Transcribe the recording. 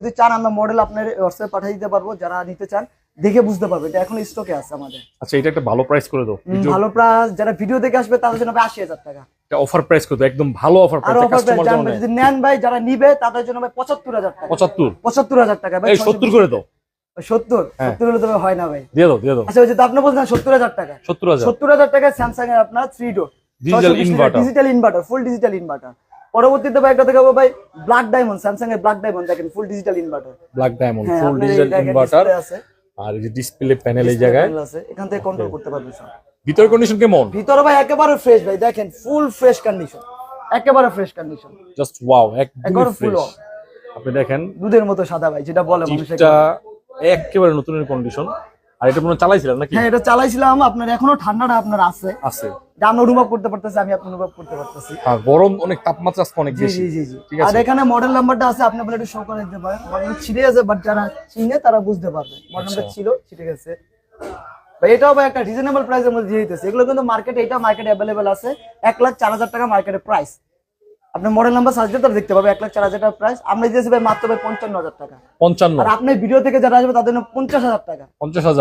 যদি চান আমরা মডেল আপনার হোয়াটসঅ্যাপে পাঠিয়ে দিতে পারবো, যারা নিতে চান দেখে বুঝতে পারবে এটা এখন স্টকে আছে আমাদের। আচ্ছা এটা একটা ভালো প্রাইস করে দাও। ভালো প্রাইস, যারা ভিডিও দেখে আসবে তাদের জন্য ৮০,০০০ টাকা। এটা অফার প্রাইস করে দাও, একদম ভালো অফার আর প্রাইস। অফার প্রাইস কাস্টমার জন্য যদি নেন ভাই, যারা নিবে তাদের জন্য ভাই ৭৫,০০০ টাকা। ৭৫,০০০ টাকা ভাই। এই ৭০ করে দাও। ৭০ হলে তো হয় না ভাই। দিয়ে দাও। আচ্ছা ওই যে আপনি বলছেন ৭০,০০০ টাকা। ৭০,০০০ টাকায় স্যামসাং এর আপনার 3 door digital inverter, full digital inverter. পরবর্তীতে ভাই একটা দেখাবো ভাই ব্ল্যাক ডায়মন্ড, স্যামসাং এর ব্ল্যাক ডায়মন্ড দেখেন full digital inverter. Black diamond full digital inverter আছে, আর এই যে ডিসপ্লে প্যানেল এই জায়গায় আছে, এখান থেকে কন্ট্রোল করতে পারবে সব। ভিতর কন্ডিশন কেমন? ভিতরে ভাই একেবারে ফ্রেশ ভাই, দেখেন ফুল ফ্রেশ কন্ডিশন, একেবারে ফ্রেশ কন্ডিশন, জাস্ট ওয়াও, একদম ফুল। আপনি দেখেন দুধের মতো সাদা ভাই, যেটা বলে মানুষ, এটা একেবারে নতুনের কন্ডিশন। আর এটা পুরো চালাইছিলেন নাকি? হ্যাঁ এটা চালাইছিলাম, আপনার এখনো ঠান্ডাটা আপনার আছে, এটা আমরা অনুভব করতে পারতেছি, আমি আপনি অনুভব করতে পারতেছি। হ্যাঁ গরম অনেক, তাপমাত্রা আজকে অনেক বেশি। জি। আর এখানে মডেল নাম্বারটা আছে, আপনি বলে একটু শো করে দিতে পারেন। মডেল ছিঁড়ে আছে, বাট যারা চিনে তারা বুঝতে পারবে মডেলটা ছিল ছিঁড়ে গেছে ভাই। এটাও ভাই একটা রিজনেবল প্রাইসের মধ্যে দিয়ে দিতেছে। এগুলো কিন্তু মার্কেটে, এটা মার্কেটে অ্যাভেলেবেল আছে ১,০৪,০০০ টাকা মার্কেটে প্রাইস। আপনি মডেল নাম্বার সার্চ দিতে দেখতে পাবে ১,৪,০০০ টাকা প্রাইস। আমরা দিয়েছি ভাই মাত্র ভাই ৫৫,০০০ টাকা। ৫৫। আর আপনি ভিডিও থেকে যারা আসবে তাদের জন্য ৫০,০০০ টাকা। ৫০,০০০